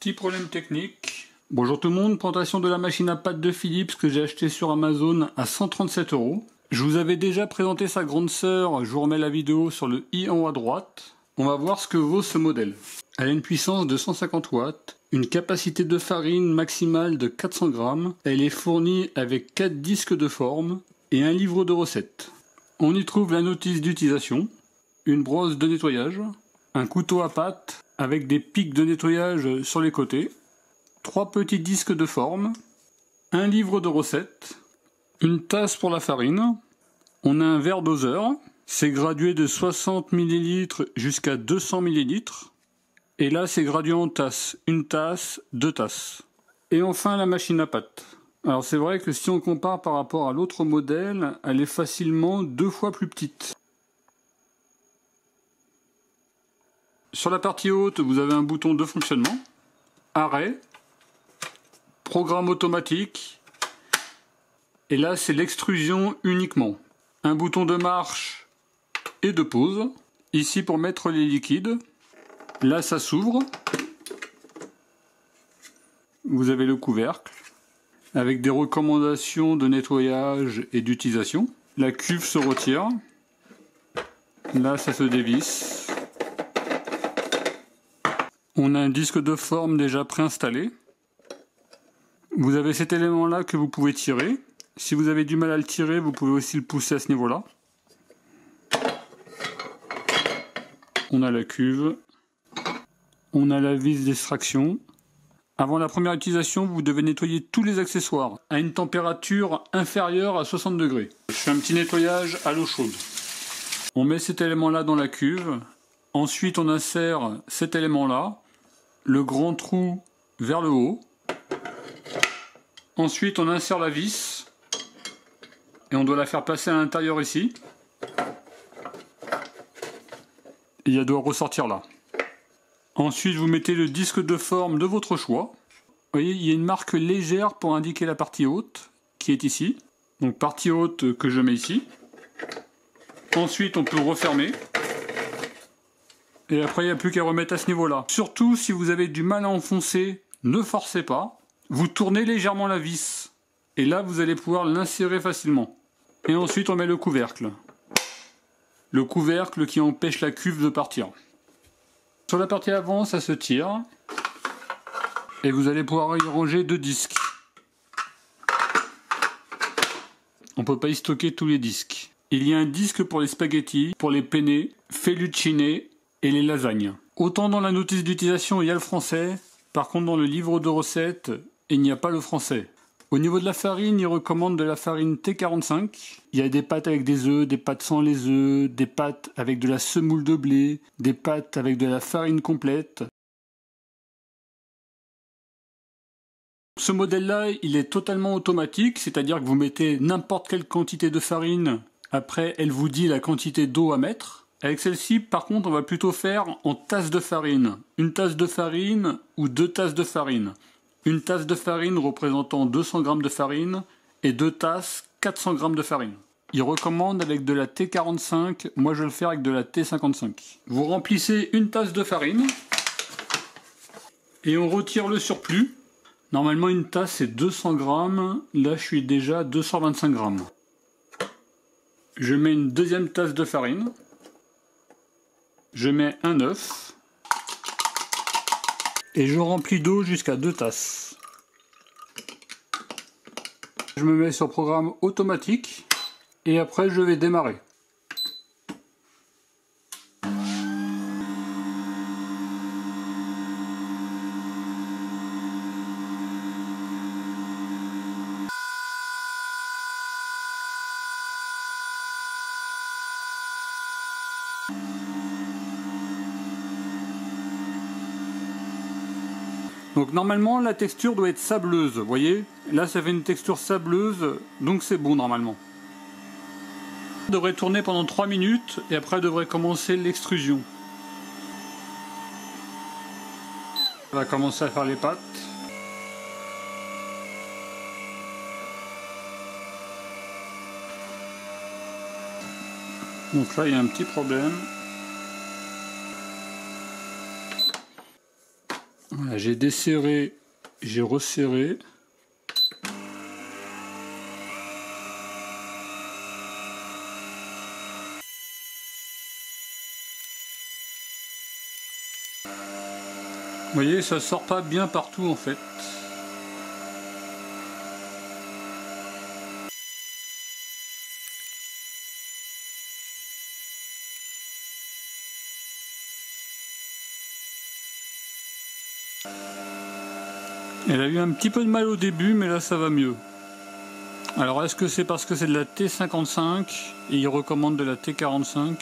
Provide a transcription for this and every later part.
Petit problème technique. Bonjour tout le monde, présentation de la machine à pâte de Philips que j'ai acheté sur Amazon à 137 €. Je vous avais déjà présenté sa grande sœur, je vous remets la vidéo sur le i en haut à droite. On va voir ce que vaut ce modèle. Elle a une puissance de 150 watts, une capacité de farine maximale de 400 grammes. Elle est fournie avec 4 disques de forme et un livre de recettes. On y trouve la notice d'utilisation, une brosse de nettoyage, un couteau à pâte avec des pics de nettoyage sur les côtés, 3 petits disques de forme, un livre de recettes, une tasse pour la farine, on a un verre doseur, c'est gradué de 60 ml jusqu'à 200 ml, et là c'est gradué en tasses, une tasse, 2 tasses. Et enfin la machine à pâte. Alors c'est vrai que si on compare par rapport à l'autre modèle, elle est facilement 2 fois plus petite. Sur la partie haute, vous avez un bouton de fonctionnement, arrêt, programme automatique, et là c'est l'extrusion uniquement. Un bouton de marche et de pause, ici pour mettre les liquides, là ça s'ouvre, vous avez le couvercle, avec des recommandations de nettoyage et d'utilisation. La cuve se retire, là ça se dévisse. On a un disque de forme déjà préinstallé. Vous avez cet élément-là que vous pouvez tirer. Si vous avez du mal à le tirer, vous pouvez aussi le pousser à ce niveau-là. On a la cuve. On a la vis d'extraction. Avant la première utilisation, vous devez nettoyer tous les accessoires à une température inférieure à 60 degrés. Je fais un petit nettoyage à l'eau chaude. On met cet élément-là dans la cuve. Ensuite, on insère cet élément-là, le grand trou vers le haut. Ensuite, on insère la vis et on doit la faire passer à l'intérieur ici. Et elle doit ressortir là. Ensuite, vous mettez le disque de forme de votre choix. Vous voyez, il y a une marque légère pour indiquer la partie haute qui est ici. Donc partie haute que je mets ici. Ensuite, on peut refermer. Et après, il n'y a plus qu'à remettre à ce niveau-là. Surtout, si vous avez du mal à enfoncer, ne forcez pas. Vous tournez légèrement la vis. Et là, vous allez pouvoir l'insérer facilement. Et ensuite, on met le couvercle. Le couvercle qui empêche la cuve de partir. Sur la partie avant, ça se tire. Et vous allez pouvoir y ranger 2 disques. On ne peut pas y stocker tous les disques. Il y a un disque pour les spaghettis, pour les penne, fettuccine et les lasagnes. Autant dans la notice d'utilisation, il y a le français. Par contre, dans le livre de recettes, il n'y a pas le français. Au niveau de la farine, il recommande de la farine T45. Il y a des pâtes avec des œufs, des pâtes sans les œufs, des pâtes avec de la semoule de blé, des pâtes avec de la farine complète. Ce modèle-là, il est totalement automatique, c'est-à-dire que vous mettez n'importe quelle quantité de farine. Après, elle vous dit la quantité d'eau à mettre. Avec celle-ci, par contre, on va plutôt faire en tasses de farine. Une tasse de farine ou 2 tasses de farine. Une tasse de farine représentant 200 g de farine et 2 tasses 400 g de farine. Il recommande avec de la T45, moi je vais le faire avec de la T55. Vous remplissez une tasse de farine et on retire le surplus. Normalement une tasse c'est 200 g, là je suis déjà à 225 g. Je mets une deuxième tasse de farine. Je mets un œuf. Et je remplis d'eau jusqu'à 2 tasses. Je me mets sur programme automatique et après je vais démarrer. Donc normalement la texture doit être sableuse, vous voyez. Là ça fait une texture sableuse, donc c'est bon normalement. On devrait tourner pendant 3 minutes et après devrait commencer l'extrusion. On va commencer à faire les pâtes. Donc là il y a un petit problème. Voilà, j'ai desserré, j'ai resserré. Vous voyez, ça sort pas bien partout en fait. Elle a eu un petit peu de mal au début, mais là ça va mieux. Alors est-ce que c'est parce que c'est de la T55 et il recommande de la T45?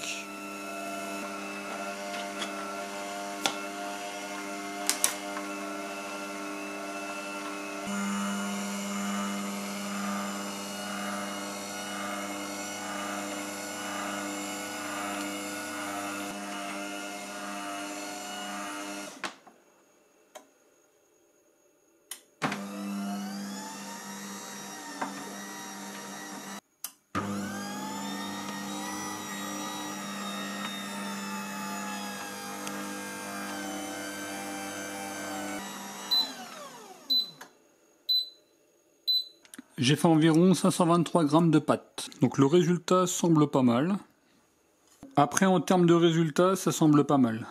J'ai fait environ 523 grammes de pâte. Donc le résultat semble pas mal. Après, en termes de résultat, ça semble pas mal.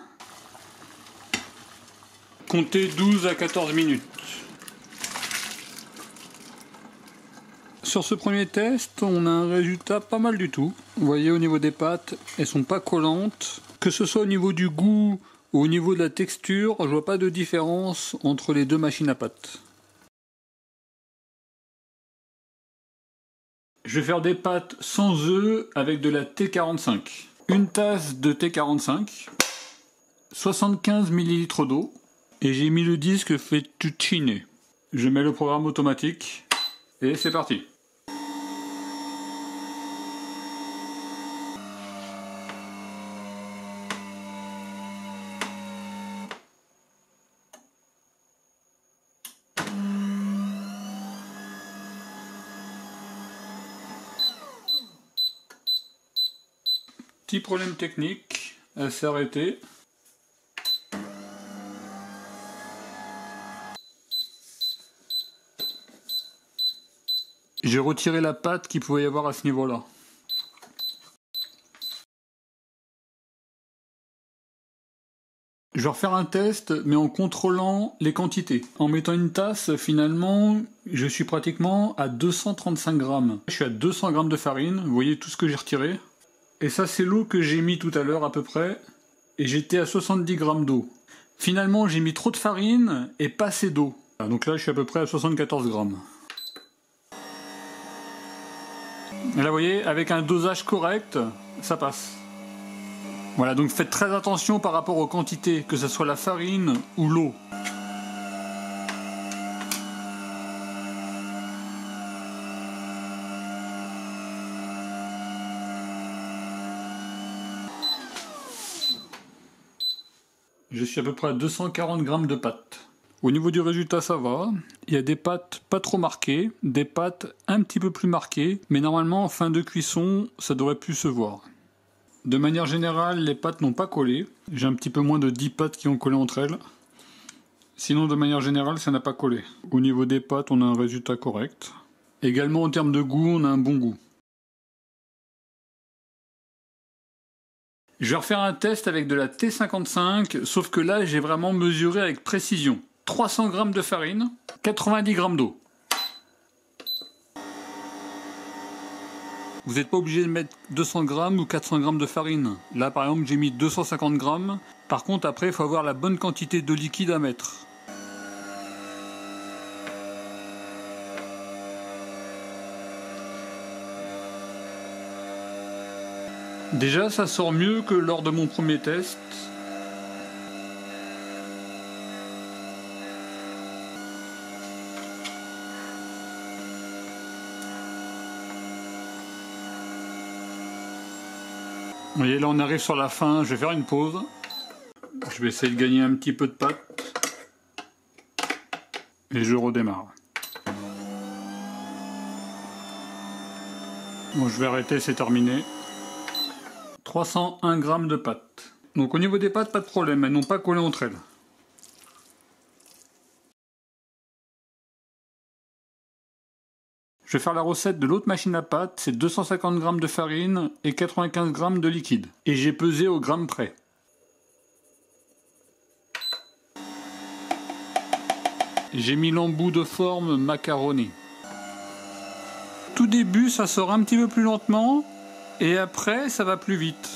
Comptez 12 à 14 minutes. Sur ce premier test, on a un résultat pas mal du tout. Vous voyez, au niveau des pâtes, elles sont pas collantes. Que ce soit au niveau du goût ou au niveau de la texture, je vois pas de différence entre les deux machines à pâtes. Je vais faire des pâtes sans œufs avec de la T45. Une tasse de T45, 75 ml d'eau, et j'ai mis le disque Fettuccine. Je mets le programme automatique, et c'est parti. Petit problème technique, elle s'est arrêtée. J'ai retiré la pâte qu'il pouvait y avoir à ce niveau-là. Je vais refaire un test, mais en contrôlant les quantités. En mettant une tasse, finalement, je suis pratiquement à 235 grammes. Je suis à 200 grammes de farine, vous voyez tout ce que j'ai retiré. Et ça, c'est l'eau que j'ai mis tout à l'heure à peu près, et j'étais à 70 grammes d'eau. Finalement, j'ai mis trop de farine et pas assez d'eau. Donc là, je suis à peu près à 74 grammes. Et là, vous voyez, avec un dosage correct, ça passe. Voilà, donc faites très attention par rapport aux quantités, que ce soit la farine ou l'eau. Je suis à peu près à 240 grammes de pâtes. Au niveau du résultat, ça va. Il y a des pâtes pas trop marquées, des pâtes un petit peu plus marquées, mais normalement, en fin de cuisson, ça devrait plus se voir. De manière générale, les pâtes n'ont pas collé. J'ai un petit peu moins de 10 pâtes qui ont collé entre elles. Sinon, de manière générale, ça n'a pas collé. Au niveau des pâtes, on a un résultat correct. Également, en termes de goût, on a un bon goût. Je vais refaire un test avec de la T55, sauf que là, j'ai vraiment mesuré avec précision. 300 g de farine, 90 g d'eau. Vous n'êtes pas obligé de mettre 200 g ou 400 g de farine. Là, par exemple, j'ai mis 250 g. Par contre, après, il faut avoir la bonne quantité de liquide à mettre. Déjà, ça sort mieux que lors de mon premier test. Vous voyez, là on arrive sur la fin, je vais faire une pause. Je vais essayer de gagner un petit peu de pâte. Et je redémarre. Bon, je vais arrêter, c'est terminé. 301 g de pâtes. Donc au niveau des pâtes, pas de problème, elles n'ont pas collé entre elles. Je vais faire la recette de l'autre machine à pâte, c'est 250 g de farine et 95 g de liquide. Et j'ai pesé au gramme près. J'ai mis l'embout de forme macaroni. Tout début, ça sort un petit peu plus lentement et après, ça va plus vite.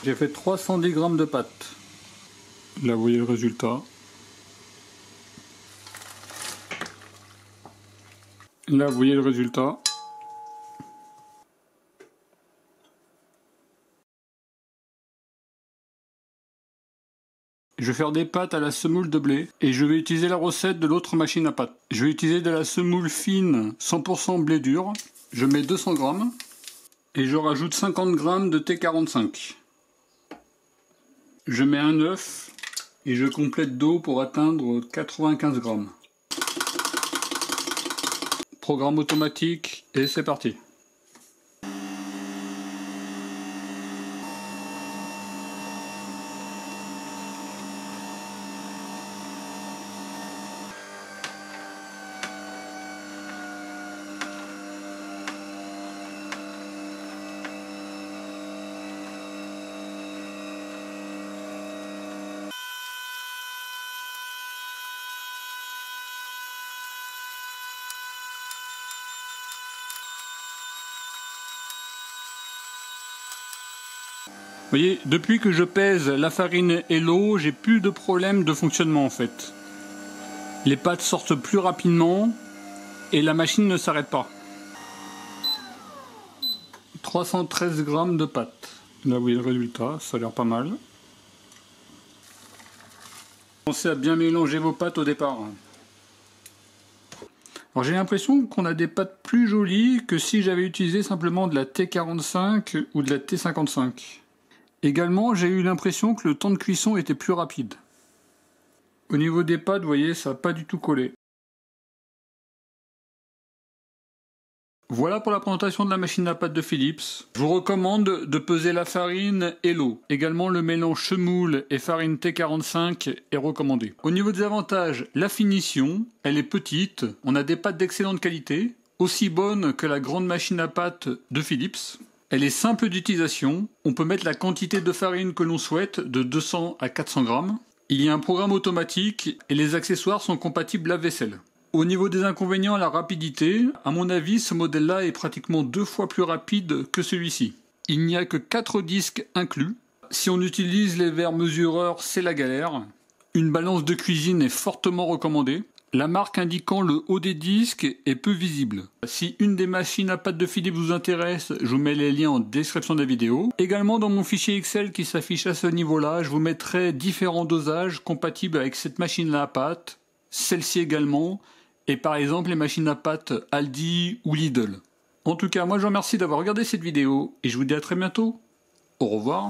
J'ai fait 310 g de pâte. Là, vous voyez le résultat. Là, vous voyez le résultat. Je vais faire des pâtes à la semoule de blé et je vais utiliser la recette de l'autre machine à pâte. Je vais utiliser de la semoule fine 100% blé dur. Je mets 200 g et je rajoute 50 g de T45. Je mets un œuf et je complète d'eau pour atteindre 95 g. Programme automatique et c'est parti. Vous voyez, depuis que je pèse la farine et l'eau, j'ai plus de problème de fonctionnement en fait. Les pâtes sortent plus rapidement et la machine ne s'arrête pas. 313 g de pâtes. Là vous voyez le résultat, ça a l'air pas mal. Pensez à bien mélanger vos pâtes au départ. Alors j'ai l'impression qu'on a des pâtes plus jolies que si j'avais utilisé simplement de la T45 ou de la T55. Également, j'ai eu l'impression que le temps de cuisson était plus rapide. Au niveau des pâtes, vous voyez, ça n'a pas du tout collé. Voilà pour la présentation de la machine à pâte de Philips. Je vous recommande de peser la farine et l'eau. Également, le mélange semoule et farine T45 est recommandé. Au niveau des avantages, la finition, elle est petite. On a des pâtes d'excellente qualité, aussi bonnes que la grande machine à pâte de Philips. Elle est simple d'utilisation, on peut mettre la quantité de farine que l'on souhaite de 200 à 400 g. Il y a un programme automatique et les accessoires sont compatibles lave-vaisselle. Au niveau des inconvénients, la rapidité, à mon avis ce modèle-là est pratiquement 2 fois plus rapide que celui-ci. Il n'y a que 4 disques inclus. Si on utilise les verres mesureurs, c'est la galère. Une balance de cuisine est fortement recommandée. La marque indiquant le haut des disques est peu visible. Si une des machines à pâte de Philips vous intéresse, je vous mets les liens en description de la vidéo. Également dans mon fichier Excel qui s'affiche à ce niveau-là, je vous mettrai différents dosages compatibles avec cette machine-là à pâte, celle-ci également, et par exemple les machines à pâte Aldi ou Lidl. En tout cas, moi je vous remercie d'avoir regardé cette vidéo et je vous dis à très bientôt. Au revoir.